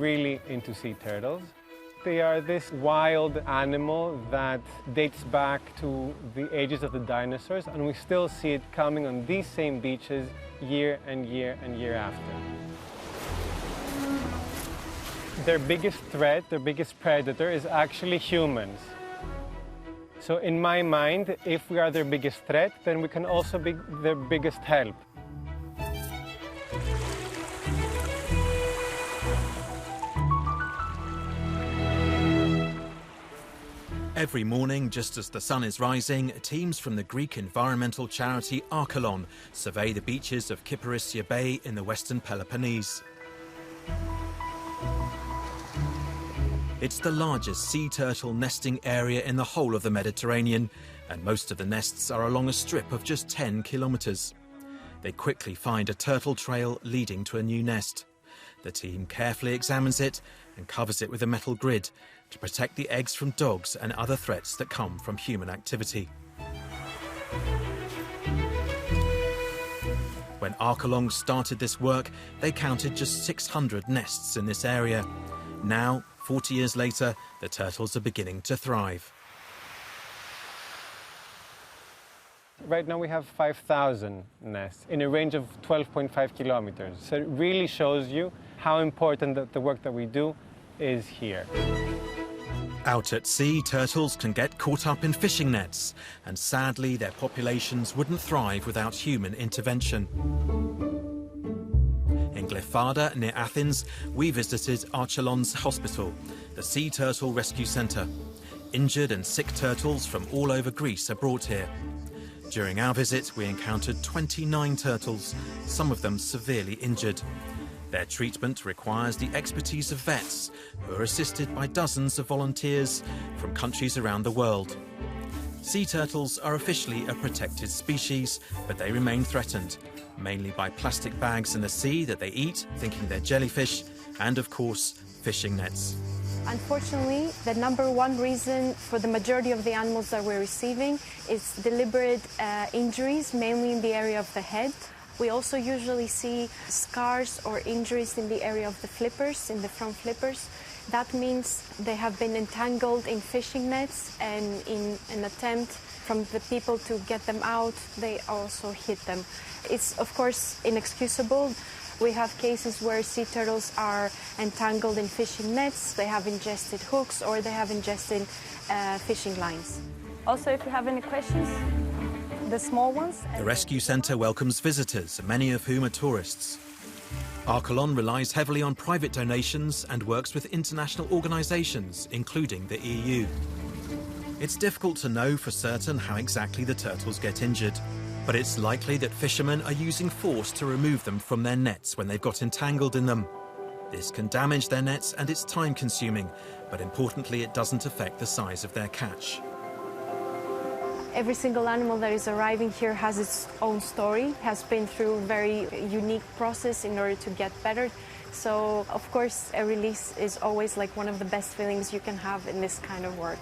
really into sea turtles. They are this wild animal that dates back to the ages of the dinosaurs, and we still see it coming on these same beaches year and year and year after. Their biggest threat, their biggest predator is actually humans. So in my mind, if we are their biggest threat, then we can also be their biggest help. Every morning, just as the sun is rising, teams from the Greek environmental charity Archelon survey the beaches of Kyparissia Bay in the western Peloponnese. It's the largest sea turtle nesting area in the whole of the Mediterranean, and most of the nests are along a strip of just 10 kilometres. They quickly find a turtle trail leading to a new nest. The team carefully examines it and covers it with a metal grid to protect the eggs from dogs and other threats that come from human activity. When Archelon started this work, they counted just 600 nests in this area. Now, 40 years later, the turtles are beginning to thrive. Right now we have 5,000 nests in a range of 12.5 kilometers. So it really shows you how important the work that we do is here. Out at sea, turtles can get caught up in fishing nets, and sadly their populations wouldn't thrive without human intervention. In Glyfada, near Athens, we visited Archelon's hospital, the Sea Turtle Rescue Centre. Injured and sick turtles from all over Greece are brought here. During our visit, we encountered 29 turtles, some of them severely injured. Their treatment requires the expertise of vets, who are assisted by dozens of volunteers from countries around the world. Sea turtles are officially a protected species, but they remain threatened, mainly by plastic bags in the sea that they eat, thinking they're jellyfish, and of course, fishing nets. Unfortunately, the #1 reason for the majority of the animals that we're receiving is deliberate injuries, mainly in the area of the head. We also usually see scars or injuries in the area of the flippers, in the front flippers. That means they have been entangled in fishing nets, and in an attempt from the people to get them out, they also hit them. It's, of course, inexcusable. We have cases where sea turtles are entangled in fishing nets, they have ingested hooks, or they have ingested fishing lines. Also, if you have any questions, the small ones. The rescue centre welcomes visitors, many of whom are tourists. Archelon relies heavily on private donations and works with international organisations, including the EU. It's difficult to know for certain how exactly the turtles get injured, but it's likely that fishermen are using force to remove them from their nets when they've got entangled in them. This can damage their nets and it's time-consuming, but importantly it doesn't affect the size of their catch. Every single animal that is arriving here has its own story, has been through a very unique process in order to get better. So, of course, a release is always like one of the best feelings you can have in this kind of work.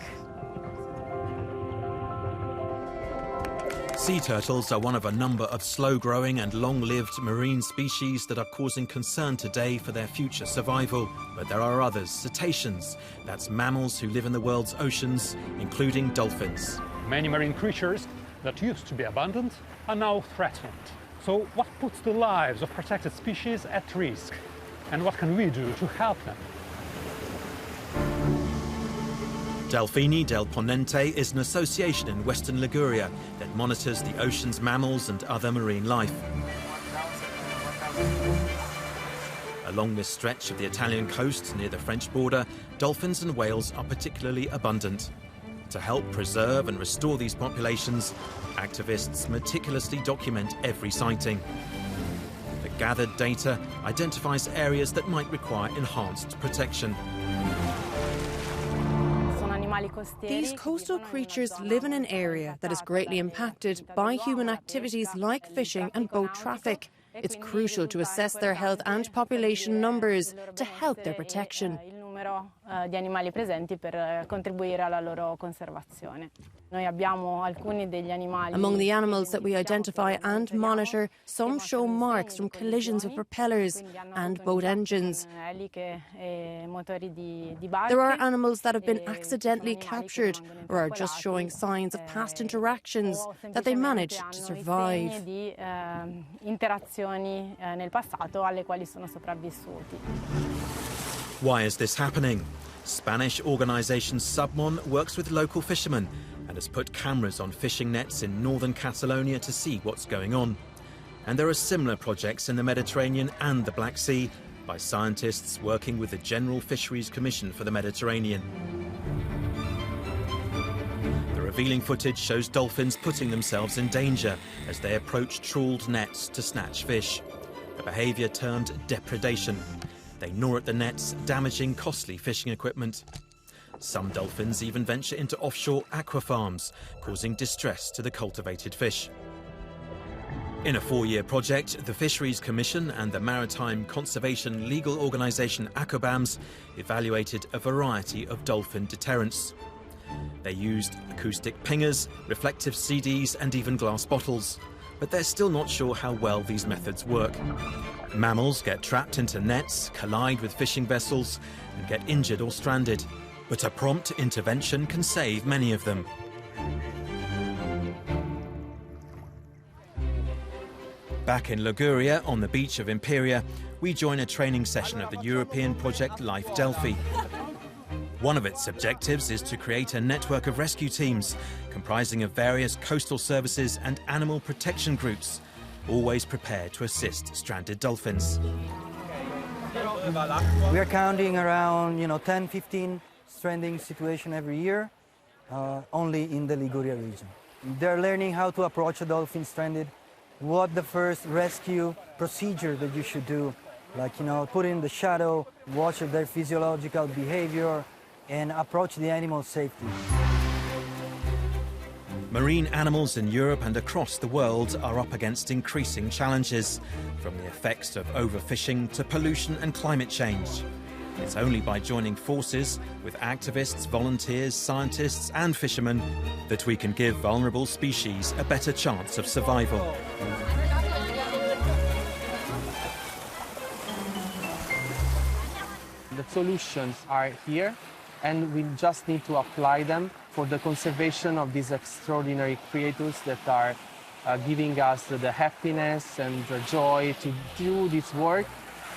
Sea turtles are one of a number of slow-growing and long-lived marine species that are causing concern today for their future survival. But there are others, cetaceans. That's mammals who live in the world's oceans, including dolphins. Many marine creatures that used to be abundant are now threatened. So what puts the lives of protected species at risk? And what can we do to help them? Delfini del Ponente is an association in Western Liguria that monitors the ocean's mammals and other marine life. Along this stretch of the Italian coast near the French border, dolphins and whales are particularly abundant. To help preserve and restore these populations, activists meticulously document every sighting. The gathered data identifies areas that might require enhanced protection. These coastal creatures live in an area that is greatly impacted by human activities like fishing and boat traffic. It's crucial to assess their health and population numbers to help their protection. numero di animali presenti per contribuire alla loro conservazione. Noi abbiamo alcuni degli animali. Among the animals that we identify and monitor, some show marks from collisions with propellers and boat engines. There are animals that have been accidentally captured or are just showing signs of past interactions that they managed to survive. Interazioni nel passato alle quali sono sopravvissuti. Why is this happening? Spanish organisation Submon works with local fishermen and has put cameras on fishing nets in northern Catalonia to see what's going on. And there are similar projects in the Mediterranean and the Black Sea by scientists working with the General Fisheries Commission for the Mediterranean. The revealing footage shows dolphins putting themselves in danger as they approach trawled nets to snatch fish, a behaviour termed depredation. They gnaw at the nets, damaging costly fishing equipment. Some dolphins even venture into offshore aqua farms, causing distress to the cultivated fish. In a 4-year project, the Fisheries Commission and the maritime conservation legal organisation ACOBAMS evaluated a variety of dolphin deterrents. They used acoustic pingers, reflective CDs and even glass bottles. But they're still not sure how well these methods work. Mammals get trapped into nets, collide with fishing vessels and get injured or stranded. But a prompt intervention can save many of them. Back in Liguria, on the beach of Imperia, we join a training session of the European project Life Delphi. One of its objectives is to create a network of rescue teams comprising of various coastal services and animal protection groups, always prepared to assist stranded dolphins. We are counting around 10, 15 stranding situations every year, only in the Liguria region. They're learning how to approach a dolphin stranded, what the first rescue procedure that you should do, like put in the shadow, watch their physiological behavior, and approach the animal safely. Marine animals in Europe and across the world are up against increasing challenges, from the effects of overfishing to pollution and climate change. It's only by joining forces with activists, volunteers, scientists and fishermen that we can give vulnerable species a better chance of survival. The solutions are here, and we just need to apply them for the conservation of these extraordinary creatures that are giving us the happiness and the joy to do this work,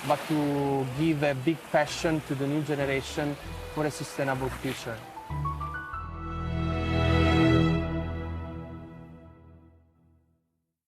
but to give a big passion to the new generation for a sustainable future.